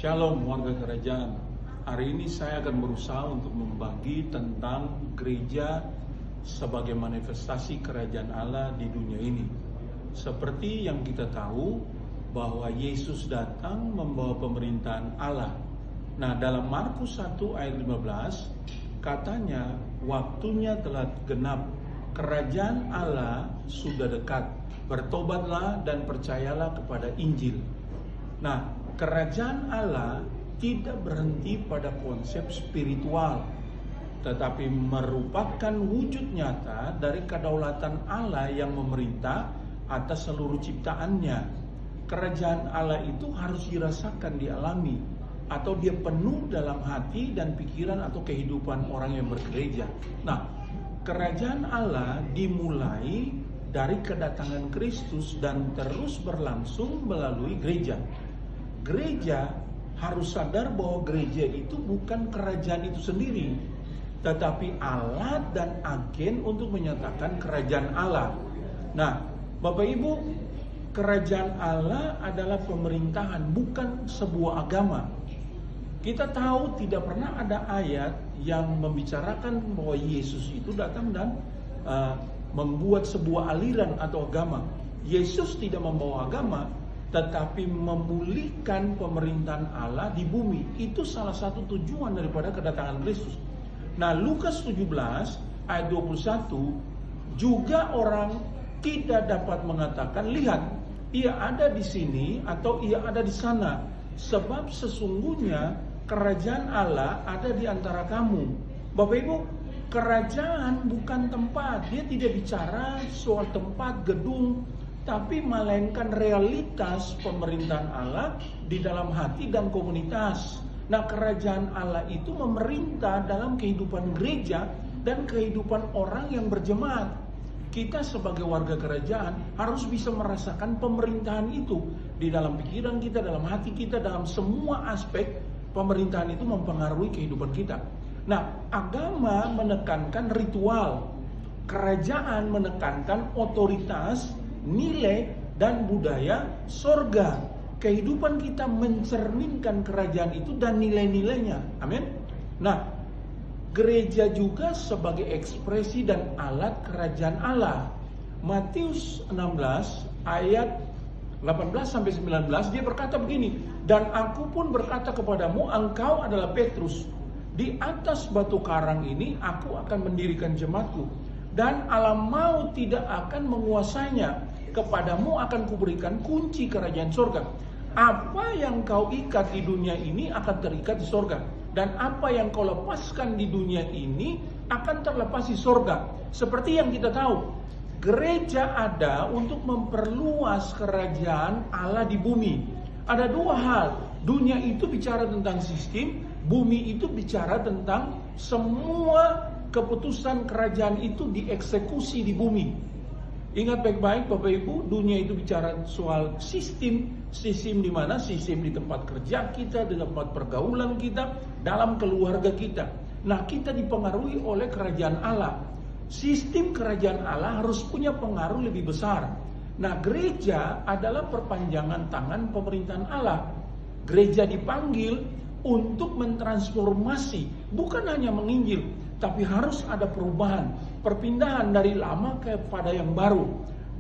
Shalom warga kerajaan. Hari ini saya akan berusaha untuk membagi tentang gereja sebagai manifestasi kerajaan Allah di dunia ini. Seperti yang kita tahu bahwa Yesus datang membawa pemerintahan Allah. Nah, dalam Markus 1 ayat 15 katanya waktunya telah genap, kerajaan Allah sudah dekat, bertobatlah dan percayalah kepada Injil. Nah, kerajaan Allah tidak berhenti pada konsep spiritual, tetapi merupakan wujud nyata dari kedaulatan Allah yang memerintah atas seluruh ciptaannya. Kerajaan Allah itu harus dirasakan, dialami, atau dia penuh dalam hati dan pikiran atau kehidupan orang yang bergereja. Nah, kerajaan Allah dimulai dari kedatangan Kristus dan terus berlangsung melalui gereja. Gereja harus sadar bahwa gereja itu bukan kerajaan itu sendiri, tetapi alat dan agen untuk menyatakan kerajaan Allah. Nah, Bapak Ibu, kerajaan Allah adalah pemerintahan, bukan sebuah agama. Kita tahu tidak pernah ada ayat yang membicarakan bahwa Yesus itu datang dan membuat sebuah aliran atau agama. Yesus tidak membawa agama, tetapi memulihkan pemerintahan Allah di bumi. Itu salah satu tujuan daripada kedatangan Kristus. Nah, Lukas 17 ayat 21 juga orang tidak dapat mengatakan, lihat, ia ada di sini atau ia ada di sana, sebab sesungguhnya kerajaan Allah ada di antara kamu. Bapak Ibu, kerajaan bukan tempat. Dia tidak bicara soal tempat, gedung, tapi melainkan realitas pemerintahan Allah di dalam hati dan komunitas. Nah, kerajaan Allah itu memerintah dalam kehidupan gereja dan kehidupan orang yang berjemaat. Kita sebagai warga kerajaan harus bisa merasakan pemerintahan itu di dalam pikiran kita, dalam hati kita, dalam semua aspek pemerintahan itu mempengaruhi kehidupan kita. Nah, agama menekankan ritual, kerajaan menekankan otoritas, nilai dan budaya sorga. Kehidupan kita mencerminkan kerajaan itu dan nilai-nilainya. Amin. Nah, gereja juga sebagai ekspresi dan alat kerajaan Allah. Matius 16 ayat 18-19 dia berkata begini, dan aku pun berkata kepadamu, engkau adalah Petrus. Di atas batu karang ini aku akan mendirikan jemaatku, dan alam maut tidak akan menguasainya. Kepadamu akan kuberikan kunci kerajaan sorga. Apa yang kau ikat di dunia ini akan terikat di sorga, dan apa yang kau lepaskan di dunia ini akan terlepas di sorga. Seperti yang kita tahu, gereja ada untuk memperluas kerajaan Allah di bumi. Ada dua hal, dunia itu bicara tentang sistem, bumi itu bicara tentang semua keputusan kerajaan itu dieksekusi di bumi. Ingat baik-baik Bapak Ibu, dunia itu bicara soal sistem. Sistem di mana? Sistem di tempat kerja kita, di tempat pergaulan kita, dalam keluarga kita. Nah, kita dipengaruhi oleh kerajaan Allah. Sistem kerajaan Allah harus punya pengaruh lebih besar. Nah, gereja adalah perpanjangan tangan pemerintahan Allah. Gereja dipanggil untuk mentransformasi, bukan hanya menginjil, tapi harus ada perubahan, perpindahan dari lama kepada yang baru,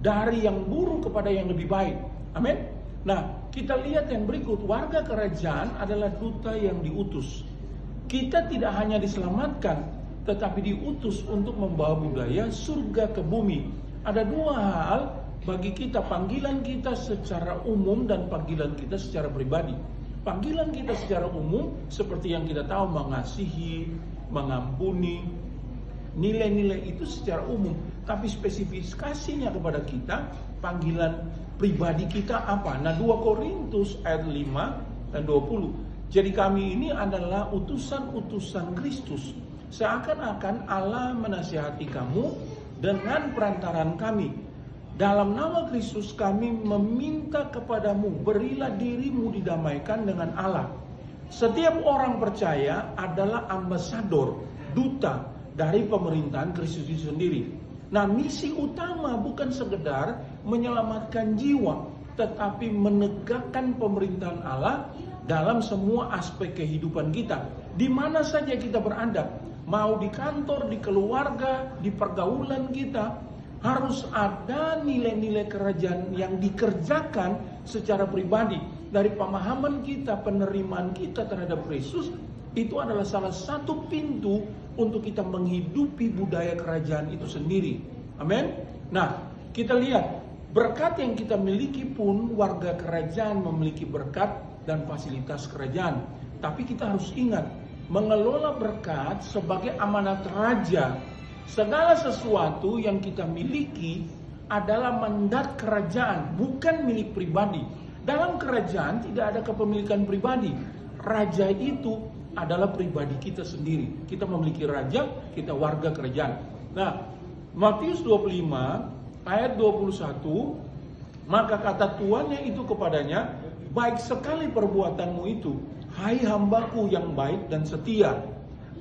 dari yang buruk kepada yang lebih baik. Amin. Nah, kita lihat yang berikut, warga kerajaan adalah duta yang diutus. Kita tidak hanya diselamatkan, tetapi diutus untuk membawa budaya surga ke bumi. Ada dua hal bagi kita, panggilan kita secara umum dan panggilan kita secara pribadi. Panggilan kita secara umum seperti yang kita tahu, mengasihi, mengampuni, nilai-nilai itu secara umum. Tapi spesifikasinya kepada kita, panggilan pribadi kita apa? Nah, 2 Korintus ayat 5 dan 20. Jadi kami ini adalah utusan-utusan Kristus. Seakan-akan Allah menasihati kamu dengan perantaran kami. Dalam nama Kristus kami meminta kepadamu, berilah dirimu didamaikan dengan Allah. Setiap orang percaya adalah ambasador, duta dari pemerintahan Kristus itu sendiri. Nah, misi utama bukan sekedar menyelamatkan jiwa, tetapi menegakkan pemerintahan Allah dalam semua aspek kehidupan kita. Di mana saja kita berada, mau di kantor, di keluarga, di pergaulan kita, harus ada nilai-nilai kerajaan yang dikerjakan secara pribadi. Dari pemahaman kita, penerimaan kita terhadap Kristus, itu adalah salah satu pintu untuk kita menghidupi budaya kerajaan itu sendiri. Amin. Nah, kita lihat berkat yang kita miliki pun, warga kerajaan memiliki berkat dan fasilitas kerajaan. Tapi kita harus ingat, mengelola berkat sebagai amanat raja. Segala sesuatu yang kita miliki adalah mandat kerajaan, bukan milik pribadi. Dalam kerajaan tidak ada kepemilikan pribadi. Raja itu adalah pribadi kita sendiri. Kita memiliki raja, kita warga kerajaan. Nah, Matius 25 ayat 21, maka kata tuannya itu kepadanya, baik sekali perbuatanmu itu, hai hambaku yang baik dan setia.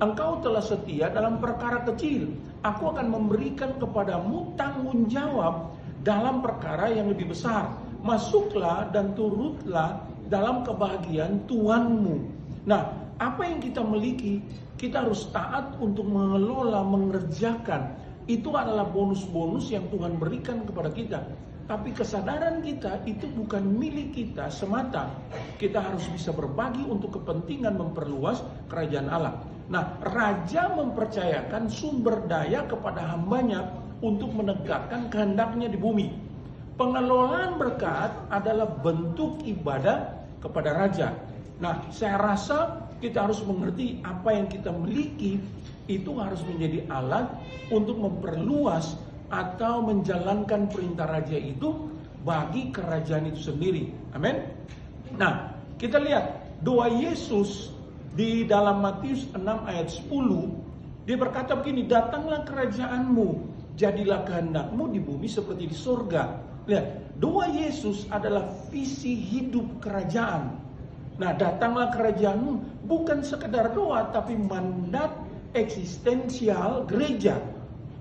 Engkau telah setia dalam perkara kecil, aku akan memberikan kepadamu tanggung jawab dalam perkara yang lebih besar. Masuklah dan turutlah dalam kebahagiaan Tuanmu. Nah, apa yang kita miliki, kita harus taat untuk mengelola, mengerjakan. Itu adalah bonus-bonus yang Tuhan berikan kepada kita. Tapi kesadaran kita itu bukan milik kita semata. Kita harus bisa berbagi untuk kepentingan memperluas kerajaan Allah. Nah, raja mempercayakan sumber daya kepada hambanya untuk menegakkan kehendaknya di bumi. Pengelolaan berkat adalah bentuk ibadah kepada raja. Nah, saya rasa kita harus mengerti apa yang kita miliki itu harus menjadi alat untuk memperluas atau menjalankan perintah raja itu bagi kerajaan itu sendiri. Amin. Nah, kita lihat doa Yesus di dalam Matius 6 ayat 10. Dia berkata begini, datanglah kerajaanmu, jadilah kehendakmu di bumi seperti di surga. Lihat, doa Yesus adalah visi hidup kerajaan. Nah, datanglah kerajaanmu bukan sekedar doa, tapi mandat eksistensial gereja.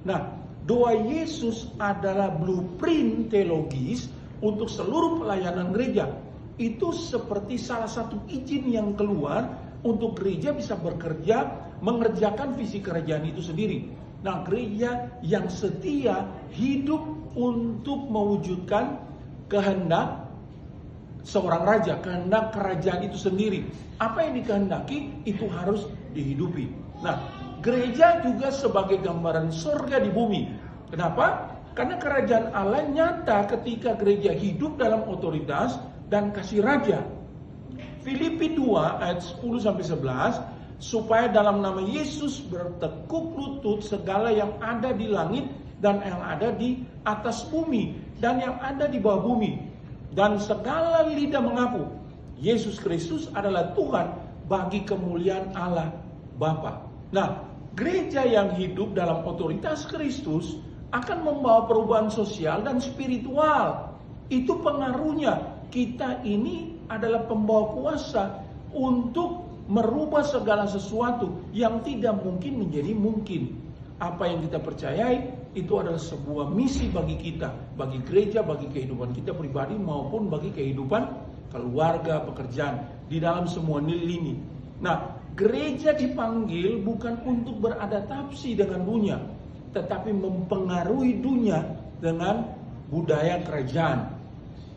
Nah, doa Yesus adalah blueprint teologis untuk seluruh pelayanan gereja. Itu seperti salah satu izin yang keluar untuk gereja bisa bekerja, mengerjakan visi kerajaan itu sendiri. Nah, gereja yang setia hidup untuk mewujudkan kehendak seorang raja, kehendak kerajaan itu sendiri. Apa yang dikehendaki itu harus dihidupi. Nah, gereja juga sebagai gambaran surga di bumi. Kenapa? Karena kerajaan Allah nyata ketika gereja hidup dalam otoritas dan kasih raja. Filipi 2 ayat 10-11, supaya dalam nama Yesus bertekuk lutut segala yang ada di langit dan yang ada di atas bumi dan yang ada di bawah bumi, dan segala lidah mengaku Yesus Kristus adalah Tuhan bagi kemuliaan Allah Bapa. Nah, gereja yang hidup dalam otoritas Kristus akan membawa perubahan sosial dan spiritual. Itu pengaruhnya. Kita ini adalah pembawa kuasa untuk merubah segala sesuatu yang tidak mungkin menjadi mungkin. Apa yang kita percayai itu adalah sebuah misi bagi kita, bagi gereja, bagi kehidupan kita pribadi maupun bagi kehidupan keluarga, pekerjaan, di dalam semua nilai ini. Nah, gereja dipanggil bukan untuk beradaptasi dengan dunia, tetapi mempengaruhi dunia dengan budaya kerajaan.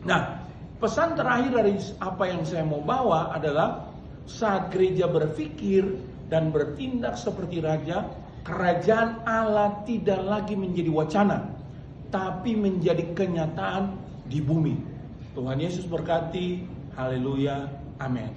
Nah, pesan terakhir dari apa yang saya mau bawa adalah saat gereja berpikir dan bertindak seperti raja, kerajaan Allah tidak lagi menjadi wacana, tapi menjadi kenyataan di bumi. Tuhan Yesus berkati. Haleluya. Amin.